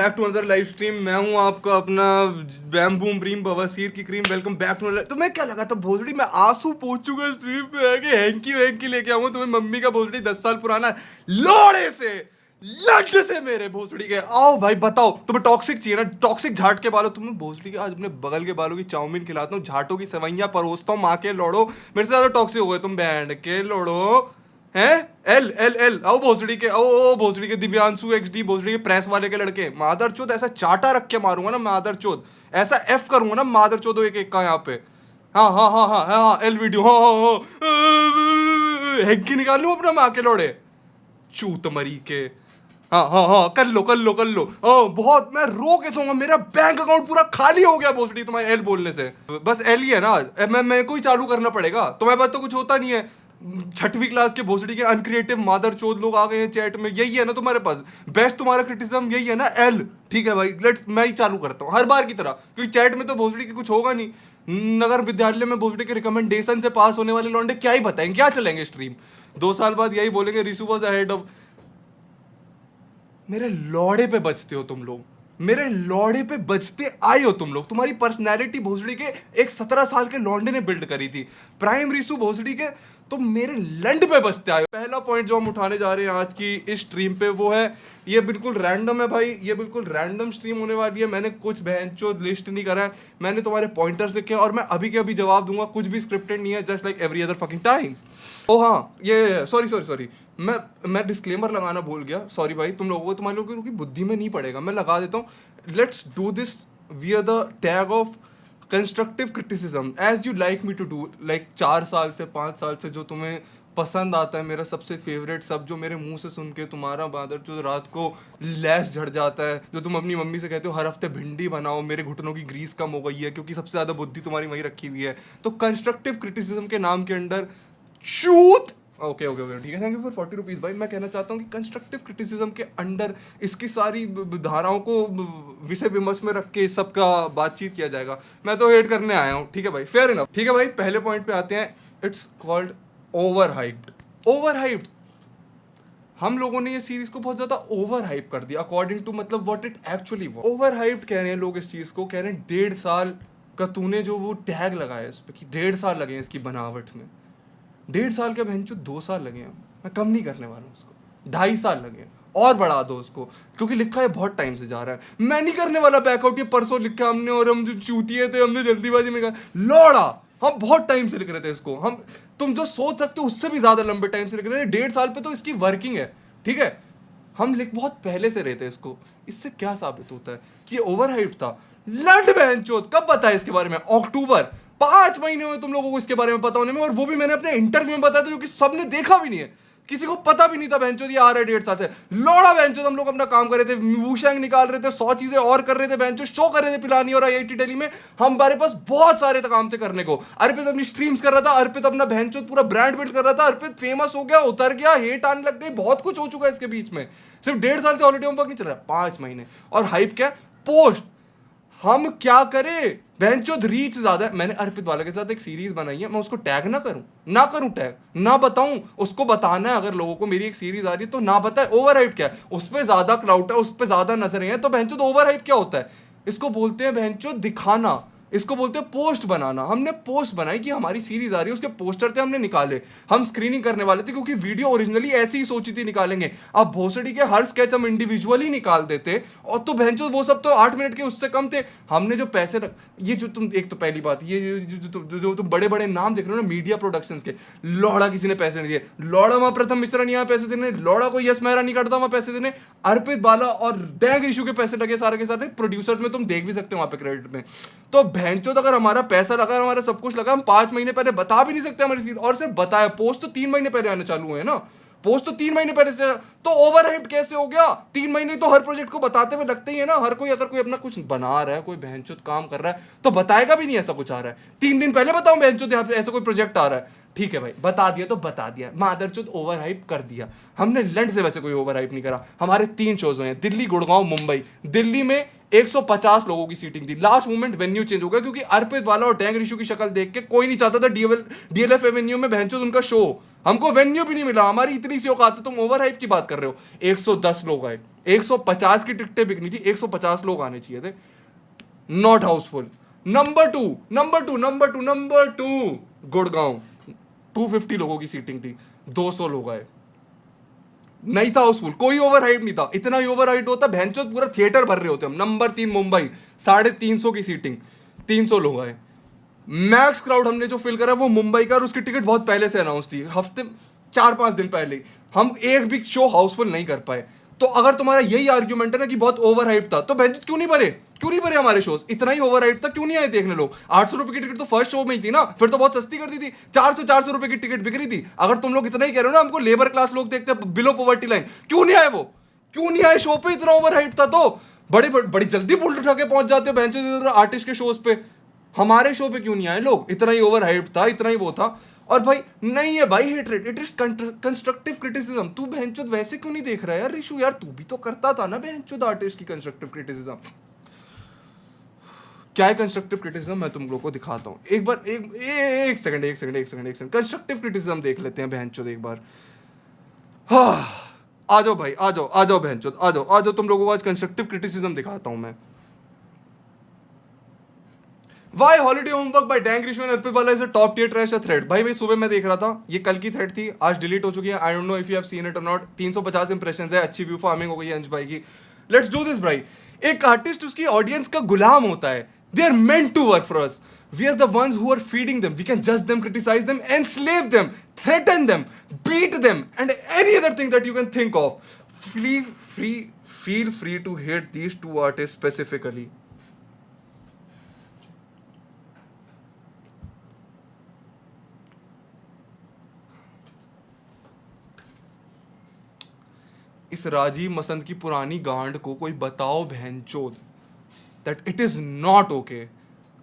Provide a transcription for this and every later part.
Back to another live stream. मैं हूं आपका अपना बैम बूम ब्रीम बवासीर की क्रीम। Welcome back to. तो मैं क्या लगा था भोसड़ी में आंसू पोंछ चुका स्ट्रीम पे आके हैंकी वैंकी लेके आऊंगा तुम्हें मम्मी का भोसड़ी 10 साल पुराना लोड़े से लड्ड से मेरे भोसड़ी के। आओ भाई बताओ तुम्हें टॉक्सिक चाहिए ना, टॉक्सिक झाट के बालों। तुम्हें भोसड़ी के आज अपने बगल के बालों की चाउमीन खिलाता हूँ, झाटों की सवैयां परोसता हूँ, माँ के लोड़ो। मेरे से ज्यादा टॉक्सिक हो गए तुम बैंड के लोड़ो हैं। एल एल एल आओ भोसड़ी के, ओ भोसड़ी के दिव्यांशु एक्सडी भोसड़ी के प्रेस वाले के लड़के। मादर चोद ऐसा चाटा रख के मारूंगा ना मादर चोद, ऐसा एफ करूंगा ना मादर चोद एक एक का यहाँ पे। हाँ हाँ हाँ हाँ हाँ हाँ एल वीडियो हाँ हाँ हाँ हेग्गी निकाल लूं अपना माँ के लोड़े चूत मरी के। हाँ हाँ हाँ कर लो कर लो कर लो। हाँ बहुत मैं रो के सोऊंगा, मेरा बैंक अकाउंट पूरा खाली हो गया भोसड़ी तुम्हारे एल बोलने से। बस एल ही है ना, मैं कोई चालू करना पड़ेगा तुम्हारे पास तो कुछ होता नहीं है। छठवीं क्लास के भोसड़ी के अनक्रिएटिव मादर चोद लोग आ गए हैं चैट में, यही है ना तुम्हारे पास बेस्ट, तुम्हारा क्रिटिसिज्म यही है ना एल। ठीक है भाई लेट्स, मैं ही चालू करता हूँ हर बार की तरह, क्योंकि चैट में तो भोसड़ी के कुछ होगा नहीं। नगर विद्यालय में भोसड़ी के रिकमेंडेशन से पास होने वाले लौंडे क्या ही बताएंगे, क्या चलेंगे स्ट्रीम 2 साल बाद यही बोलेंगे रिशु वाज अहेड ऑफ। मेरे लौड़े पे बचते हो तुम लोग, मेरे लौड़े पे बचते आए हो तुम लोग। तुम्हारी पर्सनैलिटी भोसड़ी के एक 17 साल के लौंडे ने बिल्ड करी थी, प्राइम रिसू भोसड़ी के तुम मेरे लंड पे बचते आए हो। पहला पॉइंट जो हम उठाने जा रहे हैं आज की इस स्ट्रीम पे वो है, ये बिल्कुल रैंडम है भाई, ये बिल्कुल रैंडम स्ट्रीम होने वाली है। मैंने कुछ बहनचोद लिस्ट नहीं करा है, मैंने तुम्हारे पॉइंटर्स लिखे हैं और मैं अभी के अभी जवाब दूंगा, कुछ भी स्क्रिप्टेड नहीं है, just like every other fucking time. ओ हाँ ये सॉरी सॉरी सॉरी, मैं डिस्क्लेमर लगाना भूल गया, सॉरी भाई। तुम लोगों को, तुम्हारे लोगों की बुद्धि में नहीं पड़ेगा, मैं लगा देता हूँ। Let's do this wear the tag of constructive criticism as you like me to do. Like 4 साल से 5 साल से जो तुम्हें पसंद आता है, मेरा सबसे फेवरेट सब जो मेरे मुंह से सुन के तुम्हारा बादर जो रात को लैस झड़ जाता है, जो तुम अपनी मम्मी से कहते हो हर हफ्ते भिंडी बनाओ, मेरे घुटनों की ग्रीस कम हो गई है क्योंकि सबसे ज़्यादा बुद्धि तुम्हारी वहीं रखी हुई है। तो कंस्ट्रक्टिव क्रिटिसिज्म के नाम के under shoot okay okay okay ठीक है, थैंक यू फॉर 40 रुपीज़ भाई। मैं कहना चाहता हूँ कि कंस्ट्रक्टिव क्रिटिसिज्म के अंडर इसकी सारी धाराओं को विषय विमर्श में रख के सबका बातचीत किया जाएगा। मैं तो हेट करने आया हूँ, ठीक है भाई, फेयर इनफ। ठीक है भाई, पहले पॉइंट पे आते हैं। It's called over hyped. Over hyped, हम लोगों ने ये सीरीज को बहुत ज्यादा ओवर हाइप कर दिया अकॉर्डिंग टू मतलब what it actually was. Over hyped कह रहे हैं लोग इस चीज को, कह रहे हैं 1.5 साल का तूने जो वो टैग लगाया इस पे कि 1.5 साल लगे हैं इसकी बनावट में। 1.5 साल के बहनचोद 2 साल लगे हैं, मैं कम नहीं करने वाला हूँ उसको, 2.5 साल लगे हैं और बढ़ा दो उसको, क्योंकि लिखा है बहुत टाइम से जा रहा है। मैं नहीं करने वाला बैकआउट, ये परसों लिखा हमने और हम जो चूतिए थे हमने जल्दीबाजी में कहा लौड़ा। हम बहुत टाइम से लिख रहे थे इसको, हम तुम जो सोच सकते हो उससे भी ज्यादा लंबे टाइम से लिख रहे थे। 1.5 साल पे तो इसकी वर्किंग है, ठीक है, हम लिख बहुत पहले से रहे थे इसको। इससे क्या साबित होता है कि ये ओवर हाइप था। लंड बहनचोद कब बताया इसके बारे में? अक्टूबर, 5 महीने हुए तुम लोगों को इसके बारे में पता होने में, और वो भी मैंने अपने इंटरव्यू में बताया था जो कि सबने देखा भी नहीं है, किसी को पता भी नहीं था बहनचोद ये आ रहा है 1.5 साल से। लौड़ा बहनचोद, हम लोग अपना काम कर रहे थे, वूशैंग निकाल रहे थे, 100 चीजें और कर रहे थे बहनचोद, शो कर रहे थे पिलानी और IIT दिल्ली में। हमारे पास बहुत सारे काम थे करने को। अर्पित अपनी स्ट्रीम्स कर रहा था, अर्पित अपना बहनचोद पूरा ब्रांड बिल्ड कर रहा था, अर्पित फेमस हो गया, उतर गया, हेट आने लग गई, बहुत कुछ हो चुका है इसके बीच में। सिर्फ 1.5 साल से ऑलरेडी होमवर्क नहीं चल रहा है, 5 महीने। और हाइप क्या? पोस्ट। हम क्या करें बहनचोद, रीच ज्यादा है। मैंने अर्पित वाला के साथ एक सीरीज बनाई है, मैं उसको टैग ना करूं टैग ना बताऊं, उसको बताना है अगर लोगों को मेरी एक सीरीज आ रही है तो ना बताए। ओवर हाइप क्या है? उस पर ज्यादा क्लाउड है, उस पर ज्यादा नजरें हैं, तो बहनचोद ओवर हाइप क्या होता है? इसको बोलते हैं बहनचोद दिखाना, इसको बोलते हैं पोस्ट बनाना। हमने पोस्ट बनाई कि हमारी सीरीज आ रही है, उसके पोस्टर थे हमने निकाले, हम स्क्रीनिंग करने वाले थे क्योंकि वीडियो ओरिजिनली ऐसी ही सोची थी निकालेंगे। अब भोसड़ी के हर स्केच हम इंडिविजुअली निकाल देते, और तो भैंचो वो सब तो 8 मिनट के उससे कम थे। हमने जो पैसे ये जो तुम, एक तो पहली बात ये जो तुम बड़े बड़े नाम देख रहे हो ना मीडिया प्रोडक्शंस के, लौड़ा किसी ने पैसे नहीं दिए। लौड़ा वहां प्रथम मिश्रा नहीं आया पैसे देने, लौड़ा को यश मेहरा नहीं करता वहां पैसे देने, अर्पित बाला और डैग इशू के पैसे लगे सारे के सारे प्रोड्यूसर्स में, तुम देख भी सकते हो वहां पे क्रेडिट में। तो भैंचो अगर हमारा पैसा लगा, हमारा सब कुछ लगा, हम 5 महीने पहले बता भी नहीं सकते हमारी सीरीज, और सिर्फ बताया। पोस्ट तो 3 महीने पहले आने चालू हुए ना, पोस्ट तो 3 महीने पहले से, तो ओवर हाइप कैसे हो गया? 3 महीने तो हर प्रोजेक्ट को बताते हुए लगते ही है ना। हर कोई अगर कोई अपना कुछ बना रहा है, कोई बहनचोद काम कर रहा है, तो बताएगा भी नहीं ऐसा कुछ आ रहा है। 3 दिन पहले बताऊं बहनचोद यहाँ पे ऐसा कोई प्रोजेक्ट आ रहा है, ठीक है भाई, बता दिया तो बता दिया, मादरचोद ओवर हाइप कर दिया हमने। लंड से वैसे कोई ओवर हाइप नहीं करा। हमारे 3 शोज हुए हैं, दिल्ली, गुड़गांव, मुंबई। दिल्ली में 150 लोगों की सीटिंग थी। लास्ट मोमेंट वेन्यू चेंज हो गया क्योंकि अर्पित वाला और टैंक ऋषु की शक्ल देख के कोई नहीं चाहता था डीएलएफ एवेन्यू में भैंचोद उनका शो। हमको वेन्यू भी नहीं मिला। हमारी इतनी सी औकात है, तुम ओवर हाइप की बात कर रहे हो। 110 लोग आए, 150 की टिकटें बिकनी थी, 150 लोग आने चाहिए थे, not Housefull. Number two Gurgaon, 250 लोगों की सीटिंग थी, 200 लोग आए, नहीं था हाउसफुल, कोई ओवर हाइट नहीं था। इतना ही ओवर हाइट होता भैंचोद पूरा थिएटर भर रहे होते हम। नंबर 3 मुंबई, 350 की सीटिंग, 300 लोग आए। मैक्स क्राउड हमने जो फिल करा वो मुंबई का, और उसकी टिकट बहुत पहले से अनाउंस थी, हफ्ते 4-5 दिन पहले। हम एक भी शो हाउसफुल नहीं कर पाए। तो अगर तुम्हारा यही आर्ग्यूमेंट है ना कि बहुत ओवर हाइप था, तो भैंचोद क्यों नहीं भरे हमारे शोज? इतना ही ओवर हाइप था, क्यों नहीं आए देखने लोग? 800 रुपए की टिकट तो फर्स्ट शो में ही थी ना, फिर तो बहुत सस्ती कर दी थी, 400 रुपए की टिकट बिक रही थी। अगर तुम लोग इतना ही कह रहे हो ना हमको लेबर क्लास लोग देखते हैं बिलो पॉवर्टी लाइन, क्यों नहीं आए वो? क्यों नहीं आए शो पे? इतना ओवर हाइप था तो बड़ी जल्दी बुलेट उठा के पहुंच जाते हो भैंचोद आर्टिस्ट के शोज पे। हमारे शो पे क्यों नहीं आए लोग? इतना ही ओवर हाइप था, इतना ही वो था। और भाई नहीं है भाई hate rate, it is constructive criticism. तू भैंचोद वैसे क्यों नहीं देख रहा है यार ऋषु? यार तू भी तो करता था ना भैंचोद आर्टिस्ट की कंस्ट्रक्टिव क्रिटिसिज्म। क्या है कंस्ट्रक्टिव क्रिटिसिज्म? मैं तुम लोगों को दिखाता हूँ एक बार। एक सेकंड कंस्ट्रक्टिव क्रिटिसिज्म देख लेते हैं भैंचोद एक बार। हाँ, आ जाओ भाई, आ जाओ भैंचोद, आ जाओ तुम लोगों को आज कंस्ट्रक्टिव क्रिटिसिज्म दिखाता हूँ मैं। Why holiday homework by Dan Grisham and Arpit Bala is a top tier trash thread? भाई सुबह मैं देख रहा था, ये कल की थ्रेड थी, आज डिलीट हो चुकी है। I don't know if you have seen it और नॉट। 350 इंप्रेशंस है, अच्छी व्यू फार्मिंग हो गई है अंश भाई की। लेट्स डू दिस भाई। एक आर्टिस्ट उसकी ऑडियंस का गुलाम होता है। They are meant to work for us. We are the ones who are feeding them. We can judge them, criticize them, enslave them, threaten them, beat them, and any other thing that you can think of. Feel free to hate these two artists specifically. इस राजीव मसंद की पुरानी गांड को कोई बताओ बहनचोद that it is not okay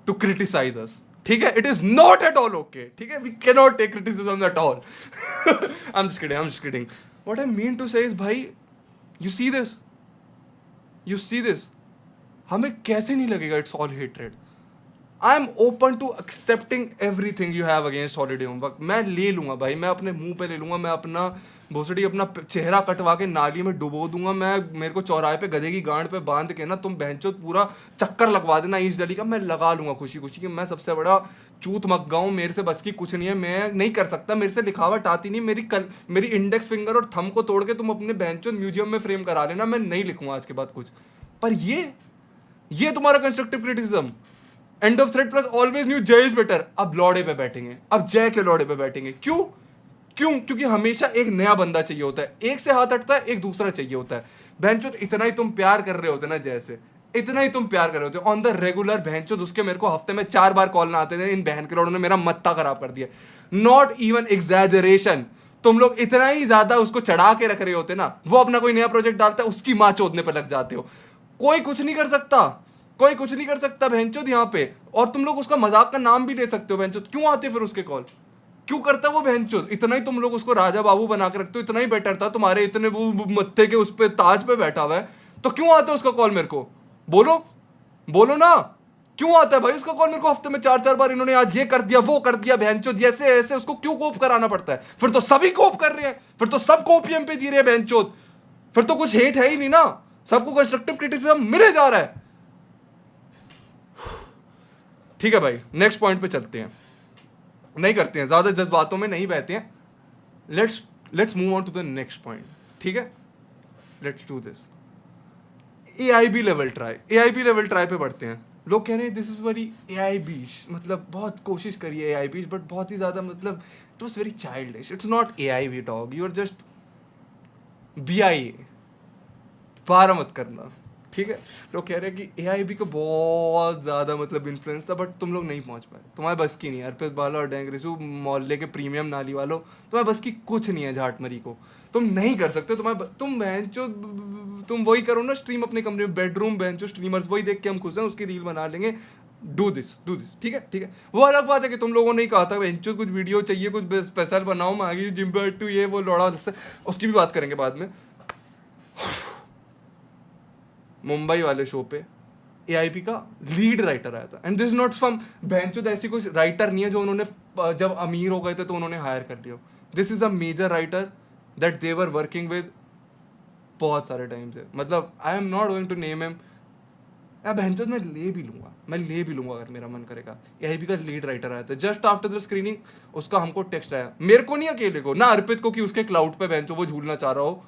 to criticize us. ठीक है, it is not at all okay. ठीक है, we can not take criticism at all. I am just kidding. What I mean to say is भाई, you see this, हमें कैसे नहीं लगेगा it's all hatred? I am open to accepting everything you have against holiday homework. मैं ले लूंगा भाई, मैं अपने मुंह पे ले लूंगा, मैं अपना भोसड़ी अपना चेहरा कटवा के नाली में डुबो दूंगा। मेरे को चौराहे पे गधे की गांड पे बांध के ना तुम बहनचोद पूरा चक्कर लगवा देना ईस्ट दिल्ली का, मैं लगा लूंगा खुशी खुशी कि मैं सबसे बड़ा चूत मग्गा हूं, मेरे से बस की कुछ नहीं है, मैं नहीं कर सकता, मेरे से लिखावट आती नहीं। मेरी इंडेक्स फिंगर और थंब को तोड़ के तुम अपने बहनचोद म्यूजियम में फ्रेम करा लेना, मैं नहीं लिखूंगा आज के बाद कुछ। पर ये तुम्हारा constructive criticism, end of thread plus always new जय इज बेटर। अब लौड़े पे बैठेंगे, अब जय के लौड़े पे बैठेंगे। क्यों? क्योंकि हमेशा एक नया बंदा चाहिए होता है, एक से हाथ हटता है, एक दूसरा चाहिए होता है। बहनचोद इतना ही तुम प्यार कर रहे होते ना जैसे, इतना ही तुम प्यार कर रहे होते ऑन द रेगुलर। बहनचोद उसके मेरे को हफ्ते में 4 बार कॉल ना आते थे, इन बहन के लोगों ने मेरा मत्ता खराब कर दिया। Not even exaggeration. तुम लोग इतना ही ज्यादा उसको चढ़ा के रख रहे होते ना, वो अपना कोई नया प्रोजेक्ट डालता है उसकी माँ चोदने पर लग जाते हो। कोई कुछ नहीं कर सकता बहनचोद यहाँ पे। और तुम लोग उसका मजाक का नाम भी ले सकते हो बहनचोद। क्यों आते फिर उसके कॉल? क्यों करता वो बहनचोद? इतना ही तुम लोग उसको राजा बाबू बना के रखते हो, इतना ही बेटर था तुम्हारे इतने वो मत्थे के उस पे ताज पे बैठा हुआ है, तो क्यों आता है उसका कॉल मेरे को? बोलो ना, क्यों आता है भाई उसका कॉल मेरे को? हफ्ते में 4-4 बार इन्होंने आज ये कर दिया, वो कर दिया, बहनचोद ऐसे ऐसे। उसको क्यों कोप कराना पड़ता है? फिर तो सभी कोप कर रहे हैं, फिर तो सब कोपीएम पे जी रहे हैं बहनचोद, फिर तो कुछ हेट है ही नहीं ना, सबको कंस्ट्रक्टिव क्रिटिसिज्म मिले जा रहा है। ठीक है भाई, नेक्स्ट पॉइंट पे चलते हैं, नहीं करते हैं ज्यादा जज्बातों में नहीं बहते हैं। Let's move on to the next point. ठीक है, let's do this. AIB level try पे बढ़ते हैं। लोग कह रहे हैं दिस इज वेरी एआईबी, मतलब बहुत कोशिश करी है एआईबी, बट बहुत ही ज्यादा मतलब it was very childish. It's not AIB dog, you are just BIA. बारह मत करना। ठीक है, लोग कह रहे हैं कि एआईबी को बहुत ज़्यादा मतलब इन्फ्लुएंस था, बट तुम लोग नहीं पहुंच पाए, तुम्हारे बस की नहीं है। अर्पित बाला और डैंग रिशु मोहल्ले के प्रीमियम नाली वालों, तुम्हारे बस की कुछ नहीं है। झाटमरी को तुम नहीं कर सकते। तुम बहनचो, तुम वही करो ना स्ट्रीम अपने कमरे में, बेडरूम बहनचो स्ट्रीमर्स, वही देख के हम खुश हैं, उसकी रील बना लेंगे। डू दिस, ठीक है, ठीक है। वो अलग बात है कि तुम लोगों ने ही कहा था बेंचो कुछ वीडियो चाहिए, कुछ स्पेशल बनाओ, मैं आगे जिम पे टू ये वो लौड़ा, उसकी भी बात करेंगे बाद में। मुंबई वाले शो पे एआईपी का लीड राइटर आया था, एंड दिस नॉट फ्रॉम बेंचो, ऐसी कोई राइटर नहीं है जो उन्होंने जब अमीर हो गए थे तो उन्होंने हायर कर लिया। This is a major writer that they were working with बहुत सारे टाइम से। मतलब I am not going to name him, बहनचोद मैं ले भी लूंगा, मैं ले भी लूंगा अगर मेरा मन करेगा। एआईबी का लीड राइटर आया था जस्ट आफ्टर द स्क्रीनिंग, उसका हमको टेक्स्ट आया, मेरे को नहीं अकेले को, ना अर्पित को कि उसके क्लाउड पे बहनचो वो झूलना चाह रहा हो,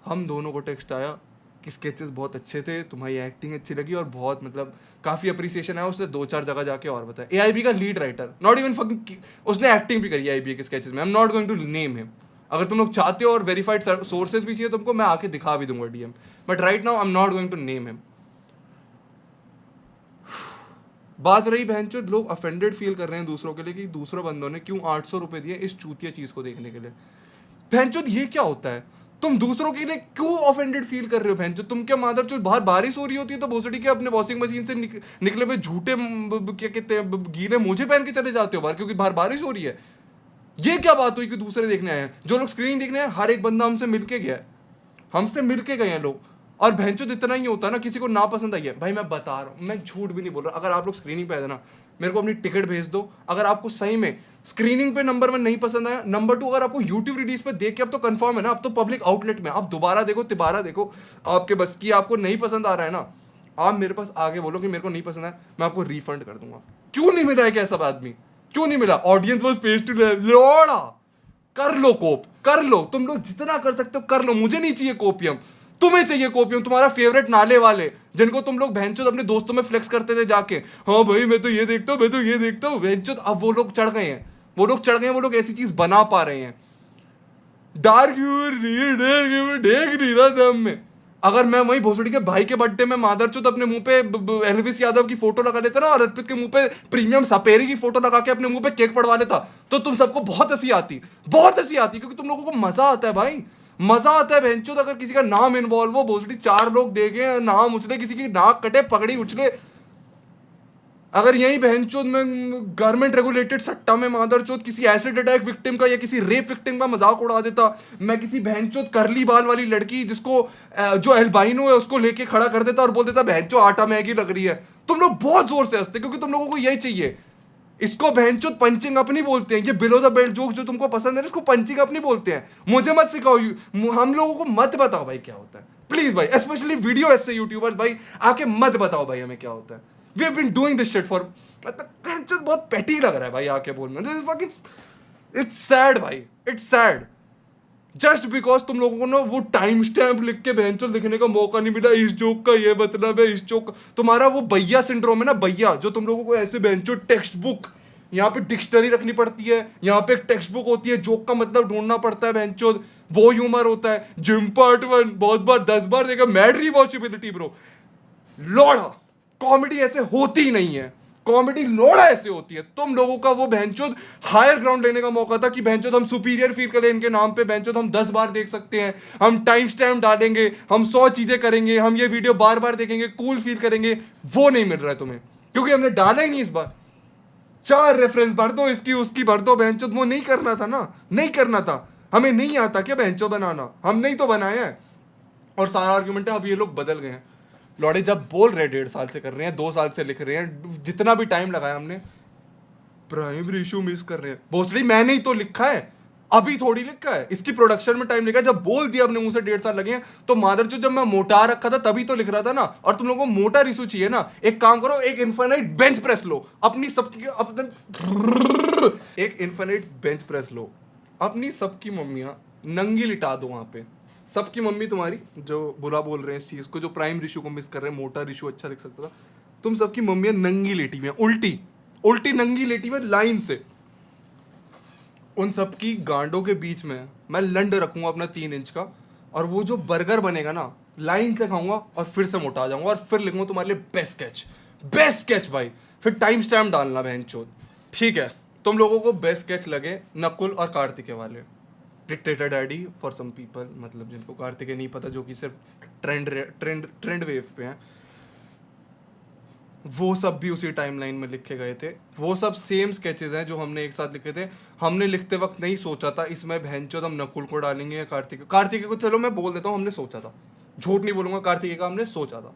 हम दोनों को टेक्स्ट आया कि स्केचेस बहुत अच्छे थे, तुम्हारी एक्टिंग अच्छी लगी और बहुत मतलब काफी अप्रिसिएशन है। उसने 2-4 जगह जाके और बताया, एआईबी का lead writer, not even fucking, उसने एक्टिंग भी करी एआईबी के स्केचेस में। I am not going to name him, अगर तुम लोग चाहते हो और वेरीफाइड सोर्सेज भी चाहिए तुमको, मैं आके दिखा भी दूंगा DM, but right now I am not going to name him. बात रही बहनचो, लोग अफेंडेड फील कर रहे हैं दूसरों के लिए कि दूसरे बंदों ने क्यों 800 रुपए दिए इस चूतिया चीज को देखने के लिए। बहनचो ये क्या होता है, तुम दूसरों के लिए क्यों ऑफेंडेड फील कर रहे हो बहनचो? तुम क्या मादर चो, बाहर बारिश हो रही होती है तो भोसड़ी के अपने वॉशिंग मशीन से निकले हुए झूठे क्या कहते हैं गीले मोजे पहन के चले जाते हो बाहर क्योंकि बाहर बारिश हो रही है? ये क्या बात हुई कि दूसरे देखने आए हैं? जो लोग स्क्रीन देखने आए हर एक बंदा हमसे मिलके गया है, हमसे मिलके गए हैं लोग। और भैंचो इतना ही होता है ना, किसी को ना पसंद आई है, भाई मैं बता रहा हूँ, मैं झूठ भी नहीं बोल रहा, अगर आप लोग स्क्रीनिंग पे आए ना, मेरे को अपनी टिकट भेज दो। अगर आपको सही में स्क्रीनिंग पे नंबर 1 नहीं पसंद आया, नंबर 2 अगर आपको यूट्यूब रिलीज पे देख के, अब तो कंफर्म है ना, अब तो पब्लिक आउटलेट में, आप दोबारा देखो तिबारा देखो, आपके बस की, आपको नहीं पसंद आ रहा है ना, आप मेरे पास आगे बोलो कि मेरे को नहीं पसंद है, मैं आपको रिफंड कर दूंगा। क्यों नहीं मिला है कैसा आदमी, क्यों नहीं मिला? ऑडियंस वाज पेज टू लौड़ा, कर लो कोप, कर लो, तुम लोग जितना कर सकते हो कर लो, मुझे नहीं चाहिए कोपियम, तुम्हें चाहिए कोपियम, तुम्हारा फेवरेट नाले वाले जिनको तुम लोग बहनचोद अपने दोस्तों में फ्लेक्स करते थे जाके, हाँ भाई मैं तो ये देखता हूँ, मैं तो ये देखता हूँ बहनचोद, अब वो लोग चढ़ गए हैं, वो लोग चढ़ गए हैं, वो लोग ऐसी चीज बना पा रहे हैं। डार्क ह्यूमर देख नहीं रहा नाम में। अगर मैं वही भोसड़ी के भाई के बर्थडे में मादरचोद अपने मुंह पे एलविस यादव की फोटो लगा लेता ना, और अर्पित के मुंह पे प्रीमियम सपेरी की फोटो लगा के अपने मुंह पे केक पड़वा लेता, तो तुम सबको बहुत हंसी आती, बहुत हंसी आती, क्योंकि तुम लोगों को मजा आता है भाई, मजा आता है बहनचोद। अगर किसी का नाम इन्वॉल्व हो, भोसड़ी 4 लोग देखे, नाम उछले, किसी की नाक कटे, पगड़ी उछले, अगर यही बहनचोद में गवर्नमेंट रेगुलेटेड सट्टा में मादरचोद किसी एसिड अटैक विक्टिम का या किसी रेप विक्टिम का मजाक उड़ा देता, मैं किसी बहनचोद करली बाल वाली लड़की जिसको जो एल्बाइनो है उसको लेके खड़ा कर देता और बोल देता बहनचोद आटा मैगी लग रही है, तुम लोग बहुत जोर से हंसते क्योंकि तुम लोगों को यही चाहिए। इसको बहनचोद पंचिंग अपनी बोलते हैं, ये बिलो द बेल्ट जोक जो तुमको पसंद है इसको पंचिंग अपनी बोलते हैं। मुझे मत सिखाओ, हम लोगों को मत बताओ भाई क्या होता है, प्लीज भाई, स्पेशली वीडियो ऐसे यूट्यूबर्स भाई, आके मत बताओ भाई हमें क्या होता है। We have been doing this shit for, मतलब बहुत पेटी लग रहा है भाई आके बोलना, this is fucking, it's sad भाई, it's sad, जस्ट बिकॉज तुम लोगों को ना वो टाइम स्टैम्प लिख के बेंचल लिखने का मौका नहीं मिला, इस जोक का ये मतलब है, इस जोक तुम्हारा वो भैया सिंड्रोम है ना भैया, जो तुम लोगों को ऐसे बेंचो टेक्स्ट बुक, यहाँ पे डिक्शनरी रखनी पड़ती है, यहाँ पे एक टेक्स्ट बुक होती है, जोक का मतलब ढूंढना पड़ता है बेंचो, वो ह्यूमर होता है। जिम पार्ट 1 बहुत बार 10 बार देखा, मैड रिवॉचेबिलिटी ब्रो, लौड़ा कॉमेडी ऐसे होती ही नहीं है, कॉमेडी लोड़ा ऐसे होती है। तुम लोगों का वो बहनचोद हायर ग्राउंड लेने का मौका था कि बहनचोद हम सुपीरियर फील करें इनके नाम पे, बहनचोद हम 10 बार देख सकते हैं, हम टाइम स्टैम्प डालेंगे, हम 100 चीजें करेंगे, हम ये वीडियो बार बार देखेंगे, कूल फील करेंगे, वो नहीं मिल रहा है तुम्हें क्योंकि हमने डाला ही नहीं इस बार। 4 रेफरेंस भर दो, इसकी उसकी भर दो बहनचोद, वो नहीं करना था ना, नहीं करना था, हमें नहीं आता क्या बहनचोद बनाना, हम नहीं तो बनाए हैं। और सारा आर्ग्यूमेंट है अब ये लोग बदल गए हैं, लौड़े जब बोल रहे 1.5 साल से कर रहे हैं, 2 साल से लिख रहे हैं, जितना भी टाइम लगाया हमने, प्राइम इशू मिस कर रहे हैं। भोसड़ी मैंने ही तो लिखा है, अभी थोड़ी लिखा है, इसकी प्रोडक्शन में टाइम लिखा है, जब बोल दिया अपने मुंह से 1.5 साल लगे हैं, तो मादर जो जब मैं मोटा रखा था तभी तो लिख रहा था ना। और तुम लोगों को मोटा रिशू चाहिए ना, एक काम करो, एक इन्फिनिट बेंच प्रेस लो अपनी सबकी, अपने एक इन्फिनिट बेंच प्रेस लो, अपनी सबकी मम्मियां नंगी लिटा दो वहां पे, सबकी मम्मी तुम्हारी जो बुरा बोल रहे हैं इस चीज को, जो प्राइम रिशू को मिस कर रहे हैं, मोटा रिशू अच्छा लिख सकता था, तुम सबकी मम्मियां नंगी लेटी हुई हैं, उल्टी उल्टी नंगी लेटी हुई लाइन से, उन सबकी गांडों के बीच में मैं लंड रखूंगा अपना 3 इंच का, और वो जो बर्गर बनेगा ना लाइन से खाऊंगा और फिर से मोटा जाऊंगा और फिर लिखूंगा तुम्हारे लिए बेस्ट स्केच, बेस्ट स्केच भाई, फिर टाइम स्टैम्प डालना बहन चोद, ठीक है? तुम लोगों को बेस्ट स्केच लगे नकुल और कार्तिकेय वाले, dictator daddy for some people, मतलब जिनको कार्तिकेय नहीं पता, जो कि सिर्फ ट्रेंड वेव पे हैं, वो सब भी उसी टाइमलाइन में लिखे गए थे। वो सब सेम स्केचेस हैं जो हमने एक साथ लिखे थे। हमने लिखते वक्त नहीं सोचा था इसमें भैंचोद हम नकुल को डालेंगे या कार्तिकेय को चलो मैं बोल देता हूँ हमने सोचा था, झूठ नहीं बोलूंगा, कार्तिकेय का हमने सोचा था,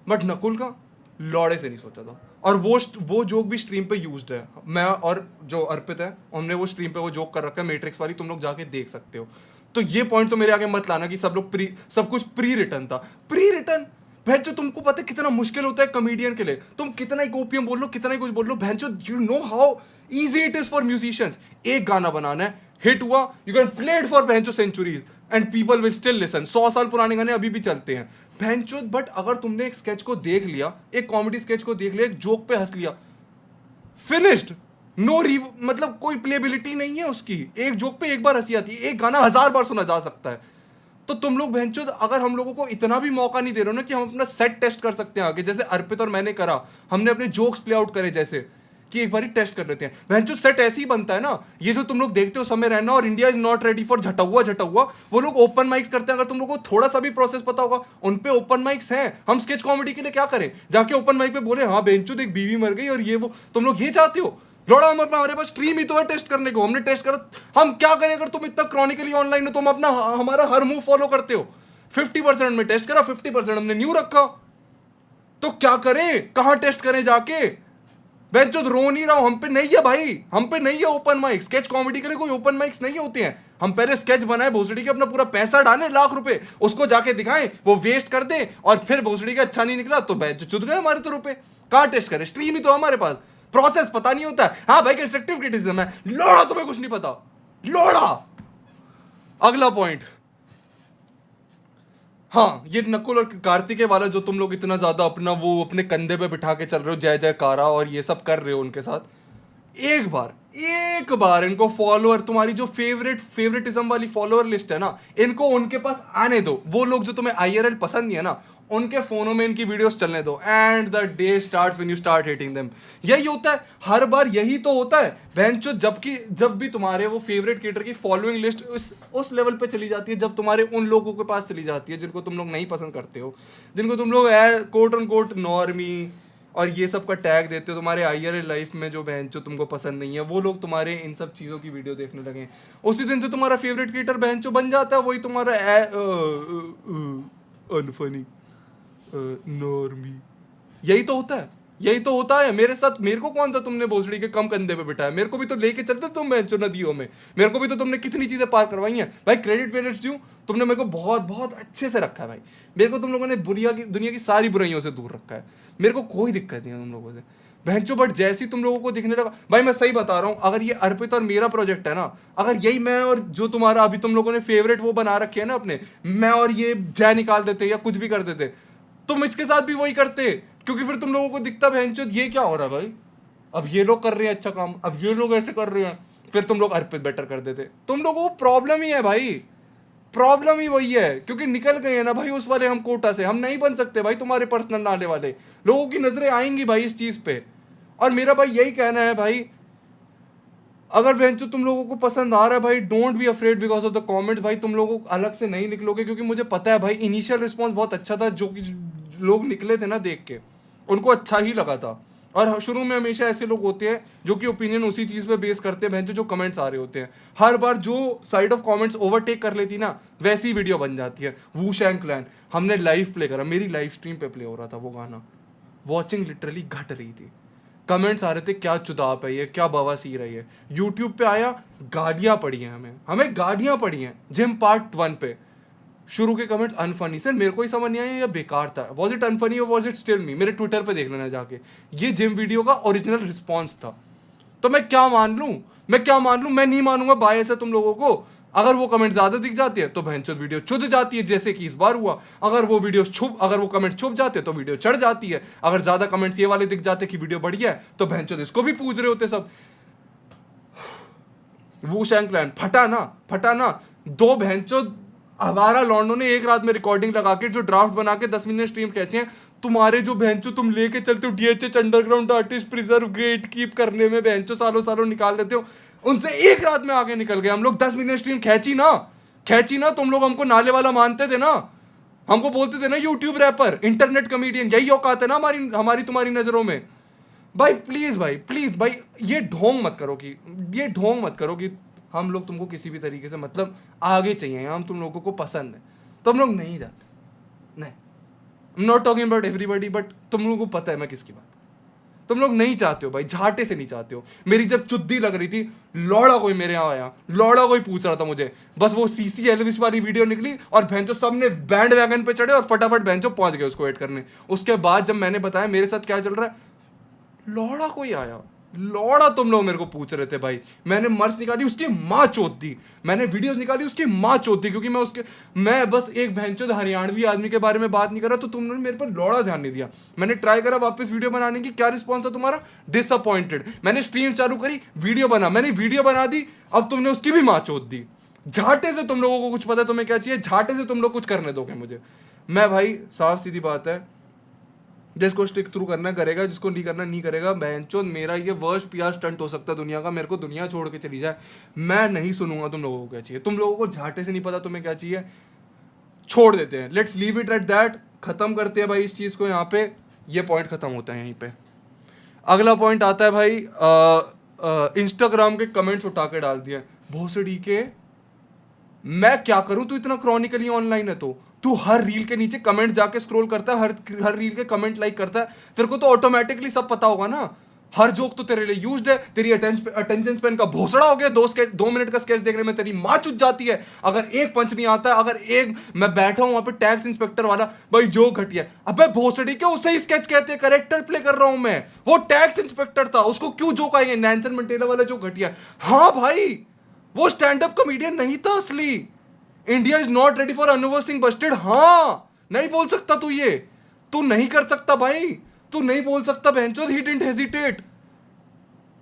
बट नकुल का लौड़े से नहीं सोचा था। और वो जोक भी स्ट्रीम पे यूज्ड है। मैं और जो अर्पित है हमने वो स्ट्रीम पे वो जोक कर रखा है मैट्रिक्स वाली, तुम लोग जाके देख सकते हो। तो ये पॉइंट तो मेरे आगे मत लाना कि सब कुछ प्री रिटर्न था। प्री रिटर्न भैंचो, तुमको पता है कितना मुश्किल होता है कॉमेडियन के लिए। तुम कितना ही ओपीएम बोल लो, कितना ही कुछ बोल लो, भैंचो you know how easy it is for musicians. एक गाना बनाना है, हिट हुआ, you can play it for भैंचो centuries and people will still listen. 100 साल पुराने गाने अभी भी चलते हैं भैंचो। बट अगर तुमने एक स्केच को देख लिया, एक कॉमेडी स्केच को देख लिया, एक जोक पे हंस लिया, फिनिश्ड। नो मतलब कोई प्लेबिलिटी नहीं है उसकी। एक जोक पे एक बार हंसी आती है, एक गाना 1000 बार सुना जा सकता है। तो तुम लोग भैंचोद अगर हम लोगों को इतना भी मौका नहीं दे रहे हो ना कि हम अपना सेट टेस्ट कर सकते हैं आगे, जैसे अर्पित और मैंने करा, हमने अपने जोक्स प्ले आउट करे जैसे कि एक बार टेस्ट कर लेते हैं। भैंचोद सेट ऐसे ही बनता है ना। ये जो तुम लोग देखते हो समय रहना और India is not ready for झटा हुआ, वो लोग ओपन माइक्स करते हैं। अगर तुम लोगों को थोड़ा सा भी प्रोसेस पता होगा, उन पे ओपन माइक्स हैं। हम स्केच कॉमेडी के लिए क्या करें, जाके ओपन माइक पे बोले हाँ भैंचोद एक बीवी मर गई और ये वो। तुम लोग ये चाहते हो लौड़ा, हम अपना, हमारे पास स्ट्रीम ही तो है टेस्ट करने को, हमने टेस्ट करो। हम क्या करें अगर तुम इतना क्रॉनिकली ऑनलाइन हो, तुम अपना हमारा हर मूव फॉलो करते हो। 50% में टेस्ट करा, 50% हमने न्यू रखा, तो क्या करें, कहां टेस्ट करें जाके। बेंचो रो नहीं रहा हूं, हम पे नहीं है भाई, हम पे नहीं है ओपन माइक। स्केच कॉमेडी के लिए कोई ओपन माइक्स नहीं होते हैं। हम पहले स्केच बनाए भोसड़ी के, अपना पूरा पैसा डाले लाख रुपए, उसको जाके दिखाएं, वो वेस्ट कर दे और फिर भोसड़ी का अच्छा नहीं निकला तो बेंचो चुद गए हमारे तो रुपए। कहां टेस्ट करें, स्ट्रीम ही तो हमारे पास, प्रोसेस पता नहीं होता है। हाँ भाई कंस्ट्रक्टिव क्रिटिसिज्म है, लोड़ा तुम्हें कुछ नहीं पता, लोड़ा। अगला पॉइंट, हाँ ये नकुल और कार्तिकेय वाला जो तुम लोग इतना ज्यादा अपना वो अपने कंधे पे बिठा के चल रहे हो, जय जयकारा और ये सब कर रहे हो उनके साथ, एक बार इनको फॉलोअर, तुम्हारी जो फेवरेटिज्म वाली फॉलोअर लिस्ट है ना, इनको उनके पास आने दो। वो लोग जो तुम्हें आईआरएल पसंद नहीं है ना, उनके फोनों में इनकी वीडियोस चलने दो। And the day starts when you start hating them. यही होता है हर बार, यही तो होता है बेंचो। जब भी तुम्हारे वो फेवरेट क्रिएटर की फॉलोइंग लिस्ट उस लेवल पे चली जाती है, जब तुम्हारे उन लोगों के पास चली जाती है जिनको तुम लोग नहीं पसंद करते हो, जिनको तुम लोग कोट ऑन कोट नॉर्मी और ये सब का टैग देते हो, तुम्हारे आईआरएल लाइफ में जो बेंचो तुमको पसंद नहीं है, वो लोग तुम्हारे इन सब चीज़ों की वीडियो देखने लगे, उसी दिन से तुम्हारा फेवरेट क्रिएटर बेंचो बन जाता है। वही तुम्हारा अनफनी नॉर्मी। यही तो होता है, यही तो होता है मेरे साथ। मेरे को कौन सा तुमने भोसड़ी के कम कंधे पे बिठाया, मेरे को भी तो लेके चलते तुम बेंचो नदियों में, मेरे को भी तो तुमने कितनी चीजें पार करवाई हैं भाई। क्रेडिट दूं, तुमने मेरे को बहुत बहुत अच्छे से रखा है भाई। मेरे को तुम लोगों ने दुनिया की सारी बुराइयों से दूर रखा है, मेरे को कोई दिक्कत नहीं है तुम लोगों से भैंचो। बट जैसे ही तुम लोगों को दिखने लगा भाई, मैं सही बता रहा हूँ, अगर ये अर्पित और मेरा प्रोजेक्ट है ना, अगर यही मैं और जो तुम्हारा अभी तुम लोगों ने फेवरेट वो बना रखे है ना अपने, मैं और ये जय निकाल देते या कुछ भी कर देते, तुम इसके साथ भी वही करते। क्योंकि फिर तुम लोगों को दिखता भैंचोद ये क्या हो रहा है भाई, अब ये लोग कर रहे हैं अच्छा काम, अब ये लोग ऐसे कर रहे हैं, फिर तुम लोग अर्पित बेटर कर देते। तुम लोगों को प्रॉब्लम ही है भाई, प्रॉब्लम ही वही है, क्योंकि निकल गए हैं ना भाई उस वाले हम कोटा से। हम नहीं बन सकते भाई तुम्हारे पर्सनल नाले वाले, लोगों की नजरें आएंगी भाई इस चीज पे। और मेरा भाई यही कहना है भाई, अगर बेंचो तुम लोगों को पसंद आ रहा है भाई, don't be afraid because of the comment. भाई तुम लोगों को अलग से नहीं निकलोगे, क्योंकि मुझे पता है भाई इनिशियल रिस्पॉन्स बहुत अच्छा था, जो कि लोग निकले थे ना देख के उनको अच्छा ही लगा था। और शुरू में हमेशा ऐसे लोग होते हैं जो कि ओपिनियन उसी चीज पे बेस करते हैं भैंचो, जो कमेंट्स आ रहे होते हैं। हर बार जो साइड ऑफ कमेंट्स ओवरटेक कर लेती ना, वैसी वीडियो बन जाती है। वू शैंग क्लैन हमने लाइव प्ले करा, मेरी लाइव स्ट्रीम पे प्ले हो रहा था वो गाना, वॉचिंग लिटरली घट रही थी, कमेंट्स आ रहे थे क्या चुदाप है ये, क्या बवासीर है ये। यूट्यूब पे आया, गालियां पड़ी हैं, हमें गालियां पड़ी हैं। जिम पार्ट 1 पे शुरू के कमेंट्स अनफनी, सर मेरे को ही समझ नहीं आया या बेकार था, वॉज इट अनफनी और वॉज इट स्टिल मी। मेरे ट्विटर पे देख लेना जाके, ये जिम वीडियो का ओरिजिनल रिस्पॉन्स था। तो मैं क्या मान लूं, मैं नहीं मानूंगा, बायस है तुम लोगों को। अगर वो कमेंट ज्यादा दिख जाती है तो भैंचोद वीडियो चुद जाती है, जैसे कि इस बार हुआ। अगर वो कमेंट छुप जाते तो वीडियो चढ़ जाती है। अगर ज्यादा कमेंट्स ये वाले दिख जाते कि वीडियो बढ़िया है, तो भैंचोद इसको भी पूछ रहे होते सब। वो शैंकलैंड फटा ना। दो भैंचोद हमारा लॉन्डो ने एक रात में रिकॉर्डिंग लगा के जो ड्राफ्ट बना के 10 मिनट स्ट्रीम खींचे हैं। तुम्हारे जो भैंचो तुम लेके चलते हो DHH underground artist preserve great keep करने में भैंचो सालों निकाल देते हो, उनसे एक रात में आगे निकल गए हम लोग। 10 मिनट स्ट्रीम खींची ना, तुम लोग हमको नाले वाला मानते थे ना, हमको बोलते थे ना यूट्यूब रैपर, इंटरनेट कॉमेडियन, यही औकात है ना हमारी तुम्हारी नजरों में। भाई प्लीज भाई ये ढोंग मत करो कि हम लोग तुमको किसी भी तरीके से मतलब आगे चाहिए, हम तुम लोगों को पसंद है तो हम लोग नहीं जाते। नहीं, आई am not talking about everybody, but तुम लोगों को पता है मैं किसकी बात, तुम लोग नहीं चाहते हो भाई, झाटे से नहीं चाहते हो। मेरी जब चुद्दी लग रही थी, लौड़ा कोई मेरे यहाँ आया, लौड़ा कोई पूछ रहा था मुझे, बस वो सीसी एलविश वाली वीडियो निकली और भैंचो सबने बैंड वैगन पे चढ़े और फटाफट भैंचो पहुंच गए उसको एड करने। उसके बाद जब मैंने बताया मेरे साथ क्या चल रहा है, लौड़ा कोई आया, लौड़ा तुम लोग मेरे को पूछ रहे थे भाई। मैंने मर्च निकाली, उसकी माँ चोत दी, मैंने वीडियोस निकाली, उसकी माँ चोत दी, क्योंकि मैं बस एक भैंचोद हरियाणवी आदमी के बारे में बात नहीं कर रहा, तो तुमने मेरे पर लौड़ा ध्यान नहीं दिया। मैंने ट्राई करा वापस वीडियो बनाने की, क्या रिस्पॉन्स था तुम्हारा? डिसअपॉइंटेड। मैंने स्ट्रीम चालू करी, मैंने वीडियो बना दी, अब तुमने उसकी भी माँ चोत दी। झाटे से तुम लोगों को कुछ पता है तुम्हें क्या चाहिए, झाटे से तुम लोग कुछ करने दोगे मुझे। मैं भाई साफ सीधी बात है, जिसको स्टिक थ्रू करना करेगा, जिसको नहीं करना नहीं करेगा। बहनचोद मेरा ये वर्स्ट पीआर स्टंट हो सकता है दुनिया का, मेरे को दुनिया छोड़ के चली जाए, मैं नहीं सुनूंगा तुम लोगों को क्या चाहिए। तुम लोगों को झाटे से नहीं पता तुम्हें क्या चाहिए, छोड़ देते हैं, let's leave it at that, खत्म करते हैं भाई इस चीज को यहाँ पे। ये पॉइंट खत्म होता है यहीं पे। अगला पॉइंट आता है भाई, इंस्टाग्राम के कमेंट्स उठा के डाल दिए भोसड़ी के। मैं क्या करूं, तू इतना क्रॉनिकली ऑनलाइन है तो तू हर रील के नीचे कमेंट जाके स्क्रॉल करता है, हर रील के कमेंट लाइक करता है, तेरे को तो ऑटोमेटिकली सब पता होगा ना। हर जोक तो तेरे लिए यूज्ड है, तेरी अटेंशन स्पैन का भोसड़ा हो गया, 2 मिनट का स्केच देखने में तेरी माँ चुत जाती है। अगर एक पंच नहीं आता, अगर एक, मैं बैठा हूं वहां पे टैक्स इंस्पेक्टर वाला, भाई जो घटिया, अबे भोसड़ी के उसे ही स्केच कहते हैं, करेक्टर प्ले कर रहा हूं मैं, वो टैक्स इंस्पेक्टर था, उसको क्यों जोक आएंगे, नैन्सन मंटेला वाला जो घटिया। हाँ भाई, वो स्टैंड अप कॉमेडियन नहीं था असली। India is not ready for अनुभव सिंह बस्टेड। हाँ, नहीं बोल सकता तू, ये तू नहीं कर सकता भाई, तू नहीं बोल सकता बहनचोद, ही डिडंट हेजिटेट।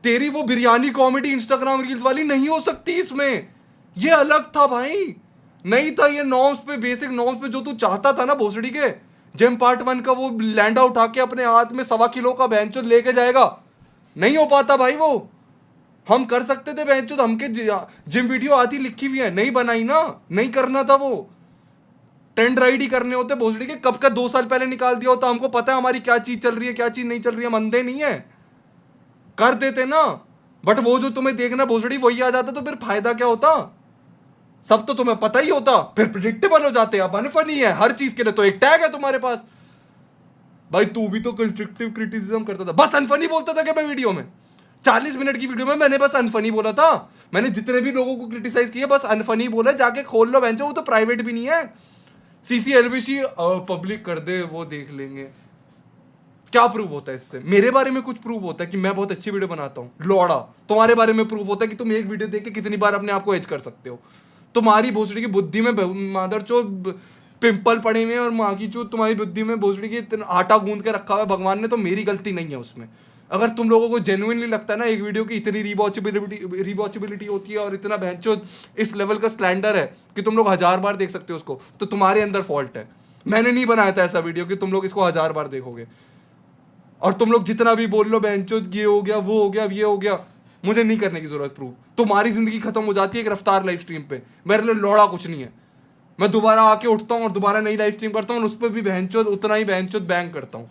तेरी वो बिरयानी कॉमेडी इंस्टाग्राम रील्स वाली नहीं हो सकती इसमें, ये अलग था भाई, नहीं था ये नॉर्म्स पे, बेसिक नॉर्म्स पे जो तू चाहता था ना भोसड़ी के। जिम पार्ट 1 का वो लैंडा उठा के अपने हाथ में 1.25 किलो का बहनचोद लेके जाएगा, नहीं हो पाता भाई वो। हम कर सकते थे बहनचोद, हमके जिम वीडियो आती लिखी हुई है, नहीं बनाई ना, नहीं करना था वो। ट्रेंड राइड ही करने होते भोसड़ी के, कब का 2 साल पहले निकाल दिया होता, हमको पता है हमारी क्या चीज चल रही है क्या चीज नहीं चल रही है, मंदे नहीं है, कर देते ना। बट वो जो तुम्हें देखना भोसड़ी वही आ जाता, तो फिर फायदा क्या होता? सब तो तुम्हें पता ही होता, फिर प्रिडिक्टेबल हो जाते। अब अनफनी है हर चीज के लिए तो एक टैग है तुम्हारे पास। भाई तू भी तो कंस्ट्रक्टिव क्रिटिसिज्म करता था, बस अनफनी बोलता था क्या मैं वीडियो में? 40 मिनट की वीडियो में मैंने बस अनफनी बोला था। मैंने जितने भी लोगों को क्रिटिसाइज किया बस अनफनी बोला, जाके खोल लो बेंचो, वो तो प्राइवेट भी नहीं है। सीसी एलबीसी पब्लिक कर दे, वो देख लेंगे। क्या प्रूव होता है इससे? मेरे बारे में कुछ प्रूव होता है कि मैं बहुत अच्छी वीडियो बनाता हूँ? लौड़ा। तुम्हारे बारे में प्रूव होता है कि तुम एक वीडियो देख के कितनी बार अपने आप को एज कर सकते हो। तुम्हारी भोसड़ी की बुद्धि में मादर चो पिंपल पड़े हुए हैं, और माँ की चो तुम्हारी बुद्धि में भोसड़ी की आटा गूंद के रखा हुआ है भगवान ने, तो मेरी गलती नहीं है उसमें। अगर तुम लोगों को जेन्युइनली लगता है ना एक वीडियो की इतनी रिवॉचेबिलिटी होती है और इतना भैंचोद इस लेवल का स्लैंडर है कि तुम लोग 1000 बार देख सकते हो उसको, तो तुम्हारे अंदर फॉल्ट है। मैंने नहीं बनाया था ऐसा वीडियो कि तुम लोग इसको 1000 बार देखोगे। और तुम लोग जितना भी बोल लो बहनचोद ये हो गया वो हो गया ये हो गया, मुझे नहीं करने की जरूरत प्रूव। तुम्हारी जिंदगी खत्म हो जाती है एक रफ्तार लाइव स्ट्रीम पे, मेरे लिए लौड़ा कुछ नहीं है। मैं दोबारा आके उठता हूँ और दोबारा नई लाइव स्ट्रीम करता हूँ, और उस पर भी बहनचोद उतना ही बहनचोद बैंग करता हूँ,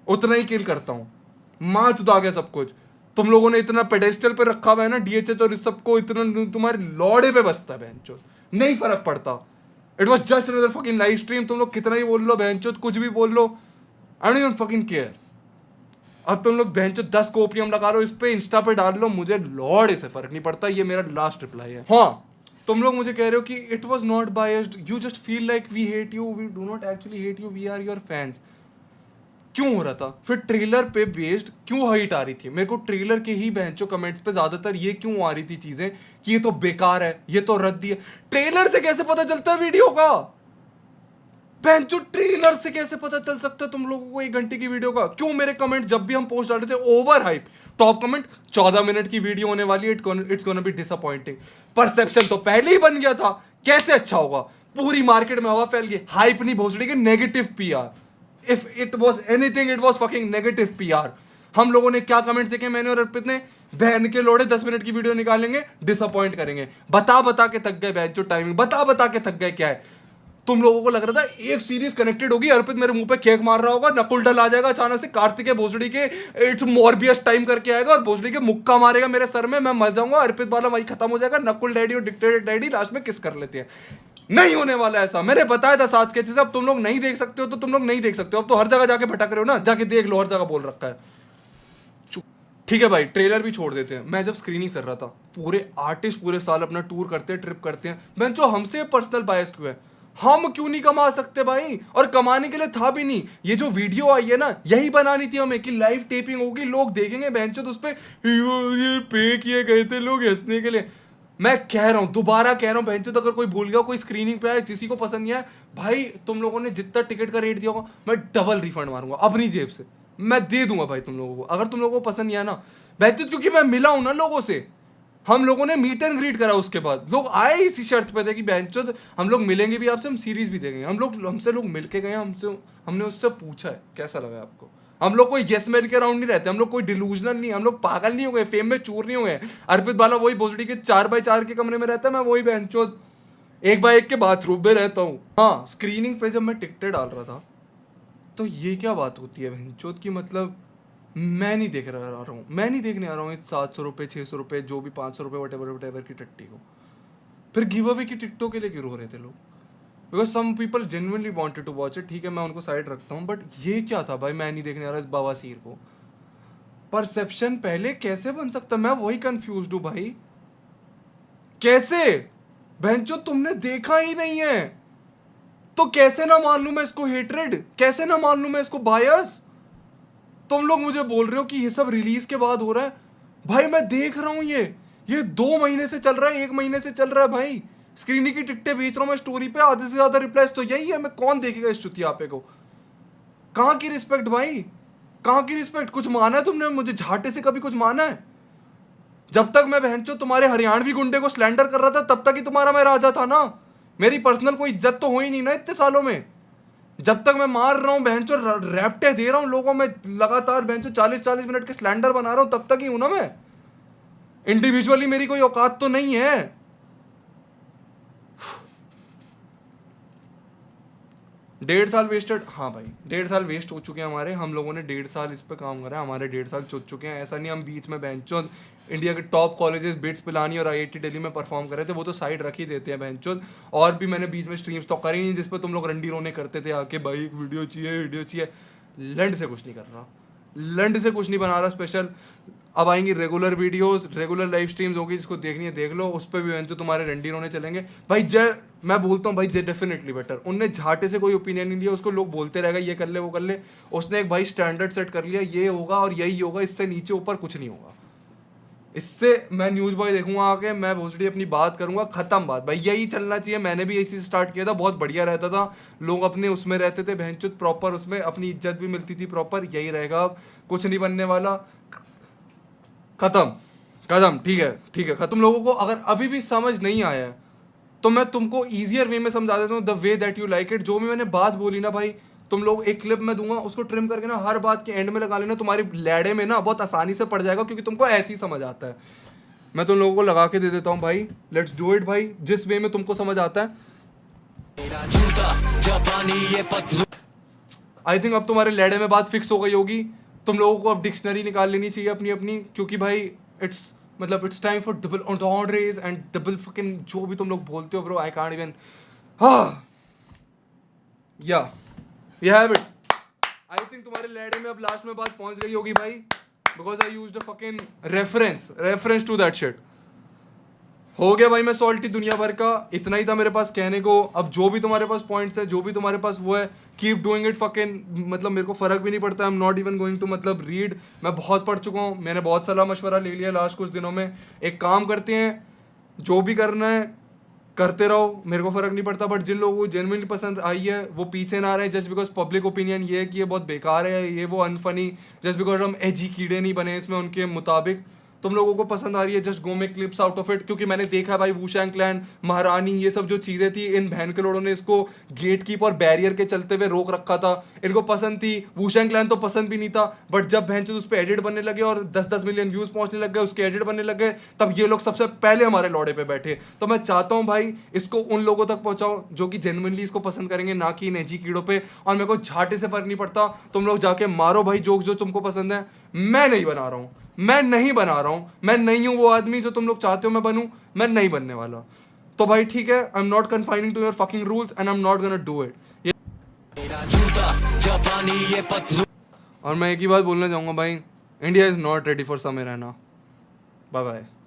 उतना ही किल करता हूँ। माँ चुदा गया सब कुछ। तुम लोगों ने इतना पेडेस्टल पे रखा हुआ है ना डीएचएच और इस सबको, इतना तुम्हारे लौड़े पे बसता है बहनचोद, नहीं फर्क पड़ता। It was just another fucking live stream. तुम लोग कितना ही बोल लो बहनचोद, कुछ भी बोल लो, I don't even fucking care. अब तुम लोग बहनचोद 10 को ओपीएम लगा लो इस पे, इंस्टा पे डाल लो, मुझे लौड़े से फर्क नहीं पड़ता। ये मेरा लास्ट रिप्लाई है। हाँ, तुम लोग मुझे कह रहे हो कि it was not biased, you just feel like we hate you, we do not actually hate you, we are your fans. क्यों हो रहा था फिर? ट्रेलर पे बेस्ड क्यों हाइट आ रही थी? मेरे को ट्रेलर के ही बहनचो कमेंट्स पे ज्यादातर ये क्यों आ रही थी चीजें कि ये तो बेकार है, ये तो रद्दी है। ट्रेलर से कैसे पता चलता है वीडियो का? बहनचो ट्रेलर से कैसे पता चल सकता है तुम लोगों को 1 घंटे की वीडियो का? क्यों मेरे कमेंट जब भी हम पोस्ट डालते थे over hype, top comment 14 minute की वीडियो होने वाली है, it's gonna be disappointing. Perception तो पहले ही बन गया था, कैसे अच्छा होगा? पूरी मार्केट में हवा फैल गई। हाइप नहीं भोसड़ी के, negative PR. If it was anything, it was fucking negative PR। हम लोगों ने क्या कमेंट्स देखे मैंने और अर्पित ने? बहन के लोड़े 10 मिनट की वीडियो निकालेंगे, डिसअपॉइंट करेंगे, बता बता के थक गए। बहन जो टाइमिंग बता बता के थक गए। क्या है तुम लोगों को लग रहा था एक सीरीज कनेक्टेड होगी, अर्पित मेरे मुंह पे केक मार रहा होगा, नकुल डल आ जाएगा अचानक से, कार्तिकेय भोसड़ी के इट्स मॉर्बियस टाइम करके आएगा और भोसड़ी के मुक्का मारेगा मेरे सर में, मैं मर जाऊंगा, अर्पित वाला वही खत्म हो जाएगा, नकुल डैडी और डिक्टेटर डैडी लास्ट में किस कर लेते हैं। नहीं होने वाला ऐसा, मैंने बताया था 7 स्केचेस, अब तुम लोग नहीं देख सकते हो तो तुम लोग नहीं देख सकते हो, अब तो हर जगह जाके भटक रहे हो ना, जाके देख लो, हर जगह बोल रखा है। ठीक है भाई, ट्रेलर भी छोड़ देते हैं। मैं जब स्क्रीनिंग कर रहा था, पूरे आर्टिस्ट पूरे साल अपना टूर करते हैं, ट्रिप करते हैं, मैं जो हमसे पर्सनल बायस क्यों है, हम क्यों नहीं कमा सकते भाई? और कमाने के लिए था भी नहीं, ये जो वीडियो आई है ना, यही बनानी थी हमें कि लाइव टेपिंग होगी, लोग देखेंगे बेंचो तो उस पे ये पे किए गए थे लोग हंसने के लिए। मैं कह रहा हूँ, दोबारा कह रहा हूँ, बेंचो तो अगर कोई भूल गया, कोई स्क्रीनिंग पे आया, किसी को पसंद नहीं आया, भाई तुम लोगों ने जितना टिकट का रेट दिया होगा मैं डबल रिफंड मारूंगा अपनी जेब से, मैं दे दूंगा भाई तुम लोगों को, अगर तुम लोगों को पसंद नहीं आया ना। बेंचो क्योंकि मैं मिला हूं ना लोगों से, हम लोगों ने मीट एंड ग्रीट करा, उसके बाद लोग आए इसी शर्त पे थे कि बेंचो हम लोग मिलेंगे भी आपसे, हम सीरीज भी देखेंगे, हमसे लोग मिलके गए, हमने उससे पूछा है कैसा लगा आपको। हम लोग कोई येस मैन के राउंड नहीं रहते, हम लोग कोई डिलूजनल नहीं, हम लोग पागल नहीं हो गए, फेम में चूर नहीं हो गए। अर्पित बाला वही भोसड़ी के 4x4 के कमरे में रहता है, मैं वही बेंचो 1x1 के बाथरूम में रहता हूँ। हाँ, स्क्रीनिंग पे जब मैं टिकटें डाल रहा था तो ये क्या बात होती है बेंचो की, मतलब मैं नहीं देख रहा हूँ, मैं नहीं देखने आ रहा हूँ 700 रुपये 600 रुपये जो भी 500 रुपये वटेवर की टट्टी को, फिर गिव अवे की टिकटों के लिए क्यों रो रहे थे लोग? Because some people genuinely wanted to watch it, ठीक है मैं उनको साइड रखता हूँ, बट ये क्या था भाई, मैं नहीं देखने आ रहा इस बवासीर को। परसेप्शन पहले कैसे बन सकता, मैं वही कंफ्यूज्ड हूँ भाई, कैसे? बहनचो तुमने देखा ही नहीं है तो कैसे ना मान लूं मैं इसको हेट्रेड, कैसे ना मान लूं मैं इसको बायस? तुम लोग मुझे बोल रहे हो कि ये सब रिलीज के बाद हो रहा है, भाई मैं देख रहा हूं, ये 2 महीने से चल रहा है, 1 महीने से चल रहा है भाई, स्क्रीनिंग की टिकटें बेच रहा हूं मैं स्टोरी पे, आधे से ज्यादा रिप्लाईज तो यही है, मैं कौन देखेगा इस चुतियापे को? कहां की रिस्पेक्ट भाई, कहां की रिस्पेक्ट? कुछ माना है तुमने मुझे झाटे से, कभी कुछ माना है? जब तक मैं बहनचो तुम्हारे हरियाणवी गुंडे को स्लैंडर कर रहा था तब तक ही तुम्हारा मैं राजा था ना, मेरी पर्सनल कोई इज्जत तो हो ही नहीं ना इतने सालों में। जब तक मैं मार रहा हूँ बहनचो, रैप्टे दे रहा हूँ लोगों में लगातार, बहनचो 40-40 मिनट के स्लैंडर बना रहा हूँ, तब तक ही हूं ना मैं। इंडिविजुअली मेरी कोई औकात तो नहीं है। 1.5 साल वेस्टेड, हाँ भाई 1.5 साल वेस्ट हो चुके हैं हमारे, हम लोगों ने 1.5 साल इस पे काम करा है, हमारे 1.5 साल चुक चुके हैं। ऐसा नहीं हम बीच में बेंचों इंडिया के टॉप कॉलेजेस बिट्स पिलानी और आईआईटी दिल्ली में परफॉर्म कर रहे थे, वो तो साइड रख ही देते हैं बेंचों। और भी मैंने बीच में स्ट्रीम्स तो करी नहीं जिस पर तुम लोग रंडी रोने करते थे आके, भाई एक वीडियो चाहिए। लंड से कुछ नहीं कर रहा, लंड से कुछ नहीं बना रहा स्पेशल। अब आएंगी regular videos, regular live streams होगी, जिसको देखनी है देख लो, उस पर भी जो तुम्हारे रंडी रोने चलेंगे भाई। जय, मैं बोलता हूँ भाई जय डेफिनेटली बेटर, उनने झाटे से कोई ओपिनियन नहीं लिया, उसको लोग बोलते रहेगा ये कर ले वो कर ले, उसने एक भाई स्टैंडर्ड सेट कर लिया, ये होगा और यही होगा, इससे नीचे ऊपर कुछ नहीं होगा। इससे मैं न्यूज बॉय देखूंगा आके, मैं भोसड़ी अपनी बात करूंगा, खत्म बात भाई, यही चलना चाहिए। मैंने भी इसी स्टार्ट किया था, बहुत बढ़िया रहता था, लोग अपने उसमें रहते थे बहनचुद प्रॉपर, उसमें अपनी इज्जत भी मिलती थी प्रॉपर, यही रहेगा, अब कुछ नहीं बनने वाला, खत्म खत्म। ठीक है तुम लोगों को अगर अभी भी समझ नहीं आया है तो मैं तुमको ईजियर वे में समझा देता हूँ, the way that you like it. जो भी मैंने बात बोली ना भाई, तुम लोग एक क्लिप में दूंगा, उसको ट्रिम करके ना हर बात के एंड में लगा लेना, तुम्हारी लैडे में ना बहुत आसानी से पड़ जाएगा, क्योंकि तुमको ऐसे ही समझ आता है। मैं तुम लोगों को लगा के दे देता हूँ भाई, लेट्स डू इट भाई, जिस वे में तुमको समझ आता है। आई थिंक अब तुम्हारे लैडे में बात फिक्स हो गई होगी, तुम लोगों को अब डिक्शनरी निकाल लेनी चाहिए अपनी अपनी, क्योंकि भाई it's time for double entendres and double fucking जो भी तुम लोग बोलते हो ब्रो, आई कांट इवन। या we have it. I think तुम्हारे लैडे में अब लास्ट में बात पहुंच गई होगी भाई, because I used a fucking reference to that shit. हो गया भाई, मैं सॉल्टी दुनिया भर का, इतना ही था मेरे पास कहने को। अब जो भी तुम्हारे पास पॉइंट्स है, जो भी तुम्हारे पास वो है, कीप डूइंग इट फकिंग, मतलब मेरे को फर्क भी नहीं पड़ता, I am not even going to मतलब रीड। मैं बहुत पढ़ चुका हूँ, मैंने बहुत सलाह मशवरा ले लिया लास्ट कुछ दिनों में। एक काम करते हैं, जो भी करना है करते रहो, मेरे को फर्क नहीं पड़ता, बट जिन लोगों को जेन्युइनली पसंद आई है वो पीछे ना रहे जस्ट बिकॉज पब्लिक ओपिनियन ये है कि ये बहुत बेकार है, ये वो अनफनी, जस्ट बिकॉज हम एजी कीड़े नहीं बने इसमें उनके मुताबिक। तुम लोगों को पसंद आ रही है, just go make clips out of it, क्योंकि मैंने देखा भाई वुशैंग क्लैन, महारानी, ये सब जो चीजें थी, इन बहन के लोगों ने इसको गेट कीप और बैरियर के चलते हुए रोक रखा था। इनको पसंद थी, वुशैंग क्लैन तो पसंद भी नहीं था, बट जब बहन उस पर एडिट बनने लगे और 10-10 मिलियन व्यूज पहुंचने लग गए, उसके एडिट बनने लग गए, तब ये लोग सबसे पहले हमारे लौड़े पे बैठे। तो मैं चाहता हूं भाई इसको उन लोगों तक पहुंचाओ जो कि जेन्युइनली इसको पसंद करेंगे, ना कि नेजी कीड़ों पे। और मेरे को झाटे से फर्क नहीं पड़ता, तुम लोग जाके मारो भाई जोक जो तुमको पसंद है, मैं नहीं बना रहा हूं, मैं नहीं बना रहा हूं, मैं नहीं हूं वो आदमी जो तुम लोग चाहते हो मैं बनूं, मैं नहीं बनने वाला। तो भाई ठीक है, I am not confining to your fucking rules and I am not gonna do it. और मैं एक ही बात बोलना चाहूंगा भाई, India is not ready for समय रहना। Bye bye.